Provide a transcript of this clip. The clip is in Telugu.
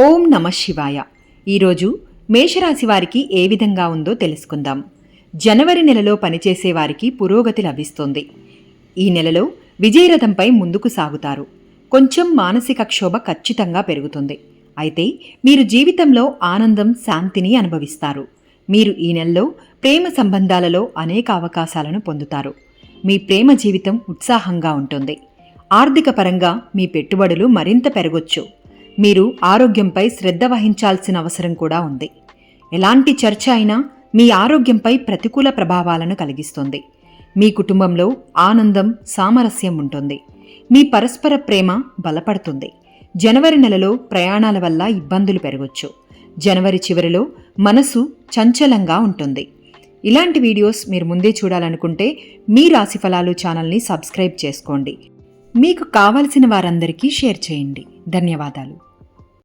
ఓం నమః శివాయ. ఈరోజు మేషరాశి వారికి ఏ విధంగా ఉందో తెలుసుకుందాం. జనవరి నెలలో పనిచేసే వారికి పురోగతి లభిస్తుంది. ఈ నెలలో విజయరథంపై ముందుకు సాగుతారు. కొంచెం మానసిక క్షోభ ఖచ్చితంగా పెరుగుతుంది. అయితే మీరు జీవితంలో ఆనందం, శాంతిని అనుభవిస్తారు. మీరు ఈ నెలలో ప్రేమ సంబంధాలలో అనేక అవకాశాలను పొందుతారు. మీ ప్రేమ జీవితం ఉత్సాహంగా ఉంటుంది. ఆర్థిక పరంగా మీ పెట్టుబడులు మరింత పెరగొచ్చు. మీరు ఆరోగ్యంపై శ్రద్ధ వహించాల్సిన అవసరం కూడా ఉంది. ఎలాంటి చర్చ అయినా మీ ఆరోగ్యంపై ప్రతికూల ప్రభావాలను కలిగిస్తుంది. మీ కుటుంబంలో ఆనందం, సామరస్యం ఉంటుంది. మీ పరస్పర ప్రేమ బలపడుతుంది. జనవరి నెలలో ప్రయాణాల వల్ల ఇబ్బందులు పెరగొచ్చు. జనవరి చివరిలో మనసు చంచలంగా ఉంటుంది. ఇలాంటి వీడియోస్ మీరు ముందే చూడాలనుకుంటే మీ రాశిఫలాలు ఛానల్ని సబ్స్క్రైబ్ చేసుకోండి. మీకు కావలసిన వారందరికీ షేర్ చేయండి. ధన్యవాదాలు.